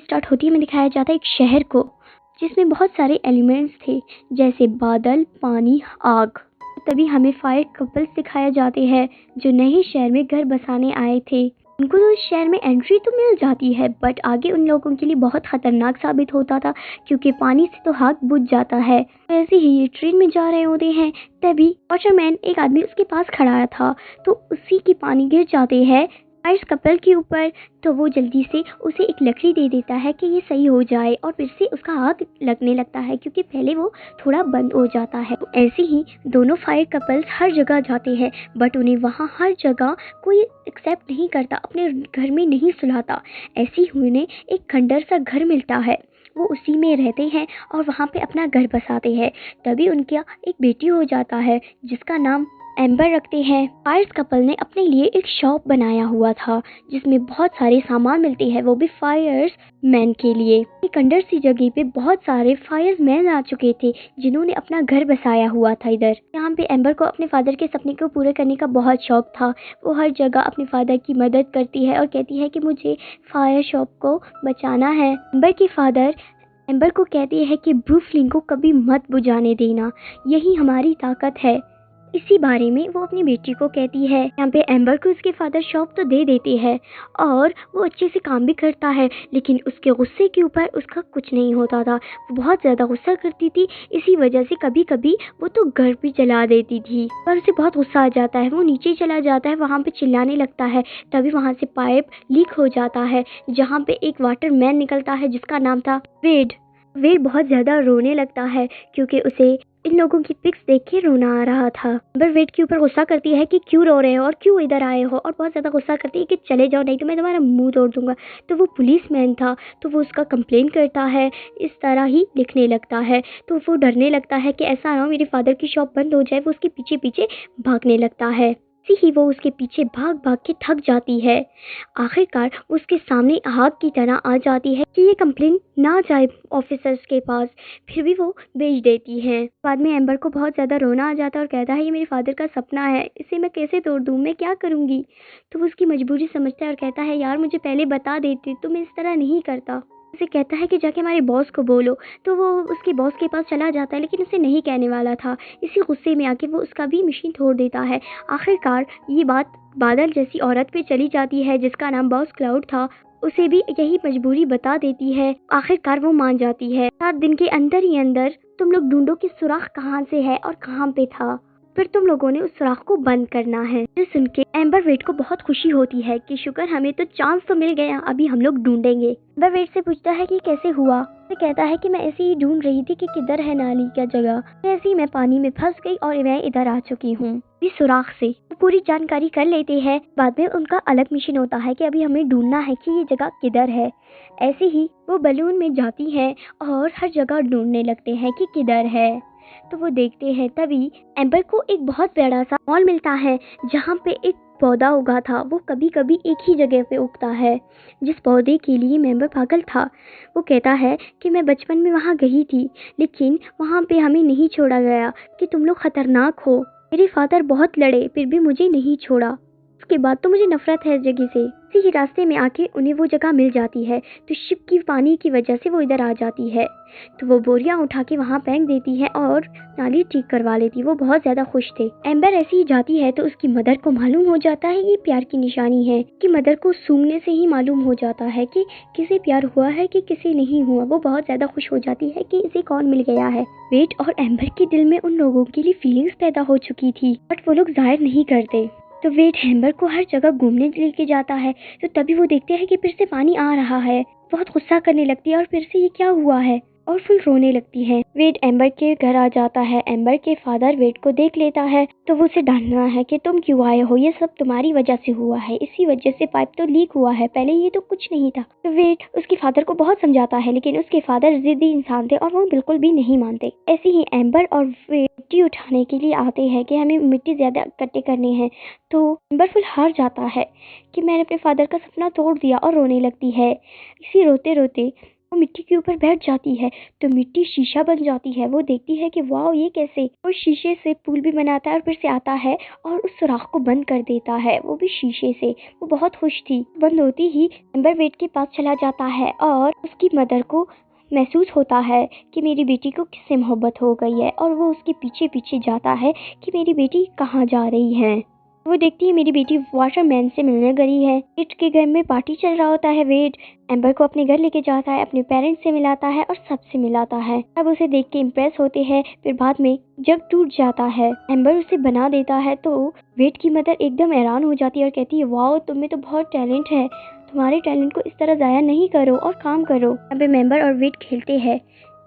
Start होती है हमें दिखाया जाता है एक शहर को जिसमें बहुत सारे एलिमेंट्स थे जैसे बादल, पानी, आग। तभी हमें फायर कपल्स दिखाए जाते हैं जो नए शहर में घर बसाने आए थे। उनको तो उस शहर में एंट्री तो मिल जाती है बट आगे उन लोगों के लिए बहुत खतरनाक साबित होता था क्योंकि पानी से तो हाथ बुझ जाता है। ऐसे ही ये ट्रेन में जा रहे होते हैं तभी वॉचरमैन एक आदमी उसके पास खड़ा था तो उसी की पानी गिर जाते हैं फायर कपल के ऊपर। तो वो जल्दी से उसे एक लकड़ी दे देता है कि ये सही हो जाए और फिर से उसका आग लगने लगता है क्योंकि पहले वो थोड़ा बंद हो जाता है। तो ऐसे ही दोनों फायर कपल्स हर जगह जाते हैं बट उन्हें वहाँ हर जगह कोई एक्सेप्ट नहीं करता, अपने घर में नहीं सुलाता। ऐसे ही उन्हें एक खंडर सा घर मिलता है, वो उसी में रहते हैं और वहाँ पे अपना घर बसाते हैं। तभी उनका एक बेटी हो जाता है जिसका नाम एम्बर रखते हैं। फायर्स कपल ने अपने लिए एक शॉप बनाया हुआ था जिसमें बहुत सारे सामान मिलते हैं, वो भी फायर्स मैन के लिए। एक खंडर सी जगह पे बहुत सारे फायर्स मैन आ चुके थे जिन्होंने अपना घर बसाया हुआ था इधर। यहाँ पे एम्बर को अपने फादर के सपने को पूरे करने का बहुत शौक था। वो हर जगह अपने फादर की मदद करती है और कहती है कि मुझे फायर शॉप को बचाना है। एम्बर के फादर एम्बर को कहते हैं कि ब्रूस ली को कभी मत बुझाने देना, यही हमारी ताकत है। इसी बारे में वो अपनी बेटी को कहती है। यहाँ पे एम्बर को उसके फादर शॉप तो दे देते हैं और वो अच्छे से काम भी करता है लेकिन उसके गुस्से के ऊपर उसका कुछ नहीं होता था। वो बहुत ज़्यादा गुस्सा करती थी, इसी वजह से कभी कभी वो तो घर भी जला देती थी। पर उसे बहुत गुस्सा आ जाता है, वो नीचे चला जाता है, वहाँ पे चिल्लाने लगता है। तभी वहाँ से पाइप लीक हो जाता है जहाँ पे एक वाटरमैन निकलता है जिसका नाम था वेड। वेड बहुत ज़्यादा रोने लगता है क्योंकि उसे इन लोगों की पिक्स देख के रोना आ रहा था। एम्बर वेड के ऊपर गुस्सा करती है कि क्यों रो रहे हो और क्यों इधर आए हो, और बहुत ज़्यादा गुस्सा करती है कि चले जाओ नहीं तो मैं तुम्हारा मुंह तोड़ दूंगा। तो वो पुलिसमैन था तो वो उसका कंप्लेन करता है, इस तरह ही लिखने लगता है। तो वो डरने लगता है कि ऐसा ना हो मेरे फादर की शॉप बंद हो जाए। वो उसके पीछे पीछे भागने लगता है। ऐसे ही वो उसके पीछे भाग भाग के थक जाती है। आखिरकार उसके सामने आग की तरह आ जाती है कि ये कंप्लेन ना जाए ऑफिसर्स के पास, फिर भी वो भेज देती है। बाद में एम्बर को बहुत ज़्यादा रोना आ जाता है और कहता है ये मेरे फादर का सपना है, इसे मैं कैसे तोड़ दूँ, मैं क्या करूँगी। तो वो उसकी मजबूरी समझता है और कहता है यार मुझे पहले बता देती तो मैं इस तरह नहीं करता। उसे कहता है कि जाके हमारे बॉस को बोलो। तो वो उसके बॉस के पास चला जाता है लेकिन उसे नहीं कहने वाला था। इसी गुस्से में आके वो उसका भी मशीन तोड़ देता है। आखिरकार ये बात बादल जैसी औरत पे चली जाती है जिसका नाम बॉस क्लाउड था, उसे भी यही मजबूरी बता देती है। आखिरकार वो मान जाती है। 7 दिन के अंदर ही अंदर तुम लोग ढूंढो कि सुराख कहाँ से है और कहाँ पे था, फिर तुम लोगों ने उस सुराख को बंद करना है। जो सुन के एम्बर वेड को बहुत खुशी होती है कि शुक्र हमें तो चांस तो मिल गया, अभी हम लोग ढूंढेंगे। एम्बर वेड से पूछता है कि कैसे हुआ। वो कहता है कि मैं ऐसे ही ढूंढ रही थी कि किधर है नाली का जगह, ऐसे ही मैं पानी में फंस गई और मैं इधर आ चुकी हूँ। इस सुराख से वो पूरी जानकारी कर लेते हैं। बाद में उनका अलग मिशन होता है कि अभी हमें ढूंढना है कि ये जगह किधर है। ऐसे ही वो बलून में जाती है और हर जगह ढूंढने लगते हैं कि किधर है। तो वो देखते हैं तभी एम्बर को एक बहुत बड़ा सा मॉल मिलता है जहाँ पे एक पौधा उगा था। वो कभी कभी एक ही जगह पे उगता है जिस पौधे के लिए एम्बर पागल था। वो कहता है कि मैं बचपन में वहाँ गई थी लेकिन वहाँ पे हमें नहीं छोड़ा गया कि तुम लोग खतरनाक हो। मेरे फादर बहुत लड़े फिर भी मुझे नहीं छोड़ा। उसके बाद तो मुझे नफरत है इस जगह से। इसी ही रास्ते में आके उन्हें वो जगह मिल जाती है तो शिप की पानी की वजह से वो इधर आ जाती है। तो वो बोरियां उठा के वहाँ फेंक देती है और नाली ठीक करवा लेती। वो बहुत ज्यादा खुश थे। एम्बर ऐसे ही जाती है तो उसकी मदर को मालूम हो जाता है ये प्यार की निशानी है कि मदर को सूंघने से ही मालूम हो जाता है कि किसे प्यार हुआ है कि किसे नहीं हुआ। वो बहुत ज्यादा खुश हो जाती है कि इसे कौन मिल गया है। वेट और एम्बर के दिल में उन लोगों के लिए फीलिंग्स पैदा हो चुकी थी बट वो लोग जाहिर नहीं करते। तो वेट एम्बर को हर जगह घूमने लेके जाता है तो तभी वो देखते हैं कि फिर से पानी आ रहा है। बहुत गुस्सा करने लगती है और फिर से ये क्या हुआ है और फुल रोने लगती है। वेड एम्बर के घर आ जाता है। एम्बर के फादर वेड को देख लेता है तो वो उसे डांटना है कि तुम क्यों आए हो, ये सब तुम्हारी वजह से हुआ है, इसी वजह से पाइप तो लीक हुआ है, पहले ये तो कुछ नहीं था। तो वेड उसके फादर को बहुत समझाता है लेकिन उसके फादर जिद्दी इंसान थे और वो बिल्कुल भी नहीं मानते। ऐसे ही एम्बर और वेड मिट्टी उठाने के लिए आते हैं कि हमें मिट्टी ज्यादा इकट्ठे करनी है। तो एम्बर फुल हार जाता है कि मैंने अपने फादर का सपना तोड़ दिया और रोने लगती है। इसी रोते रोते वो मिट्टी के ऊपर बैठ जाती है तो मिट्टी शीशा बन जाती है। वो देखती है कि वाह ये कैसे, वो शीशे से पुल भी बनाता है और फिर से आता है और उस सुराख को बंद कर देता है, वो भी शीशे से। वो बहुत खुश थी। बंद होती ही एम्बर वेड के पास चला जाता है और उसकी मदर को महसूस होता है कि मेरी बेटी को किससे मोहब्बत हो गई है और वो उसके पीछे पीछे जाता है कि मेरी बेटी कहाँ जा रही है। वो देखती है मेरी बेटी वाटरमैन से मिलने गई है। वेड के घर में पार्टी चल रहा होता है। वेड एम्बर को अपने घर लेके जाता है, अपने पेरेंट्स से मिलाता है और सबसे मिलाता है। सब उसे देख के इम्प्रेस होते हैं। फिर बाद में जब टूट जाता है, एम्बर उसे बना देता है तो वेड की मदर एकदम हैरान हो जाती है और कहती है वाओ तुम्हें तो बहुत टैलेंट है, तुम्हारे टैलेंट को इस तरह ज़ाया नहीं करो और काम करो। अब एम्बर और वेड खेलते हैं।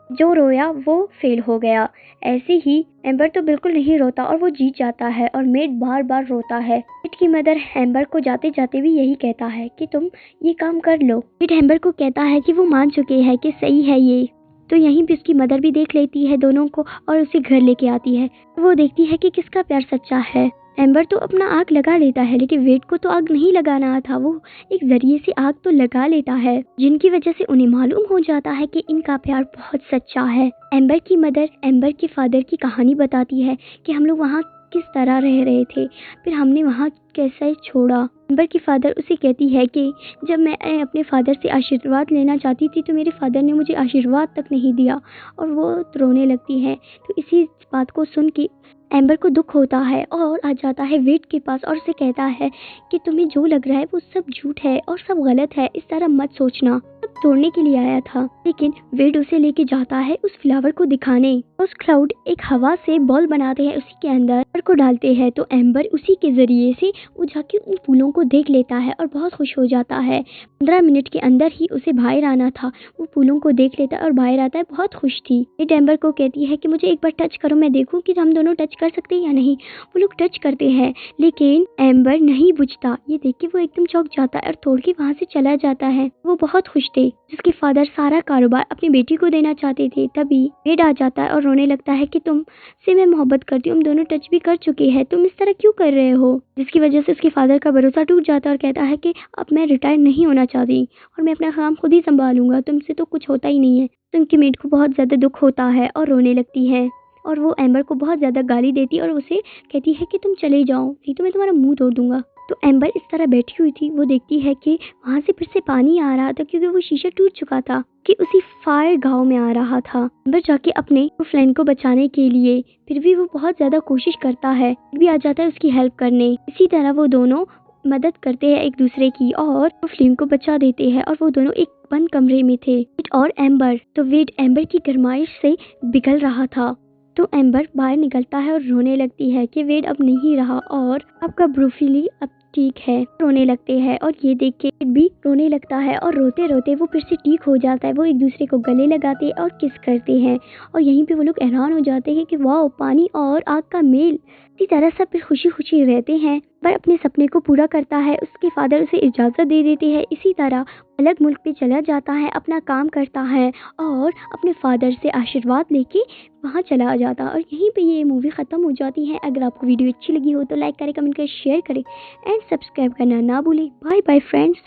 जो रोया वो फेल हो गया। ऐसे ही एम्बर तो बिल्कुल नहीं रोता और वो जीत जाता है और मेड बार बार रोता है। वेड की मदर एम्बर को जाते जाते भी यही कहता है कि तुम ये काम कर लो। वेड एम्बर को कहता है कि वो मान चुके हैं कि सही है ये। तो यहीं पे उसकी मदर भी देख लेती है दोनों को और उसे घर लेके आती है। वो देखती है कि किसका प्यार सच्चा है। एम्बर तो अपना आग लगा लेता है लेकिन वेड को तो आग नहीं लगाना था। वो एक जरिए से आग तो लगा लेता है जिनकी वजह से उन्हें मालूम हो जाता है कि इनका प्यार बहुत सच्चा है। एम्बर की मदर एम्बर के फादर की कहानी बताती है कि हम लोग वहाँ किस तरह रह रहे थे, फिर हमने वहाँ कैसे छोड़ा। एम्बर की फादर उसे कहती है कि जब मैं अपने फादर से आशीर्वाद लेना चाहती थी तो मेरे फादर ने मुझे आशीर्वाद तक नहीं दिया और वो रोने लगती है। तो इसी बात को सुन के एम्बर को दुख होता है और आ जाता है वेड के पास और उसे कहता है कि तुम्हें जो लग रहा है वो सब झूठ है और सब गलत है, इस तरह मत सोचना। सब तोड़ने के लिए आया था। लेकिन वेड उसे लेके जाता है उस फ्लावर को दिखाने। उस क्लाउड एक हवा से बॉल बनाते हैं, उसी के अंदर को डालते हैं तो एम्बर उसी के जरिए से वो जाके उन फूलों को देख लेता है और बहुत खुश हो जाता है। 15 मिनट के अंदर ही उसे बाहर आना था। वो फूलों को देख लेता है और बाहर आता है, बहुत खुश थी। वेड एम्बर को कहती है कि मुझे एक बार टच करो, मैं देखूं कि हम दोनों टच कर सकते हैं या नहीं। वो लोग टच करते हैं लेकिन एम्बर नहीं बुझता। ये देख के वो एकदम चौंक जाता है और तोड़ के वहाँ से चला जाता है। वो बहुत खुश थे। जिसके फादर सारा कारोबार अपनी बेटी को देना चाहते थे। तभी वेड आ जाता है और रोने लगता है कि तुम से मैं मोहब्बत करती हूँ, हम दोनों टच भी कर चुके हैं, तुम इस तरह क्यों कर रहे हो। जिसकी वजह से उसके फादर का भरोसा टूट जाता है और कहता है कि अब मैं रिटायर नहीं होना चाहती और मैं अपना काम खुद ही संभालूंगा, तुमसे तो कुछ होता ही नहीं है। तो उनकी मेड को बहुत ज्यादा दुख होता है और रोने लगती है और वो एम्बर को बहुत ज़्यादा गाली देती है और उसे कहती है कि तुम चले जाओ नहीं तो मैं तुम्हारा मुंह तोड़ दूंगा। तो एम्बर इस तरह बैठी हुई थी। वो देखती है कि वहाँ से फिर से पानी आ रहा था क्योंकि वो शीशा टूट चुका था कि उसी फायर गांव में आ रहा था। एम्बर जाके अपने फ्रेंड को बचाने के लिए फिर भी वो बहुत ज़्यादा कोशिश करता है, भी आ जाता है उसकी हेल्प करने। इसी तरह वो दोनों मदद करते हैं एक दूसरे की और वो फ्लेम को बचा देते हैं और वो दोनों एक बंद कमरे में थे। वेड और एम्बर। तो वेड एम्बर की गरमाइश से पिघल रहा था तो एम्बर बाहर निकलता है और रोने लगती है कि वेड अब नहीं रहा और आपका ब्रूफिली अब ठीक है। रोने लगते हैं और ये देख के वेड भी रोने लगता है और रोते रोते वो फिर से ठीक हो जाता है। वो एक दूसरे को गले लगाते हैं और किस करते हैं और यहीं पे वो लोग हैरान हो जाते हैं कि वाह पानी और आग का मेल। इसी तरह सब फिर खुशी खुशी रहते हैं। पर अपने सपने को पूरा करता है, उसके फादर उसे इजाज़त दे देते हैं। इसी तरह अलग मुल्क पे चला जाता है, अपना काम करता है और अपने फादर से आशीर्वाद लेके वहाँ चला जाता है। और यहीं पे ये मूवी ख़त्म हो जाती है। अगर आपको वीडियो अच्छी लगी हो तो लाइक करें, कमेंट करें, शेयर करें एंड सब्सक्राइब करना ना भूलें। Bye bye friends.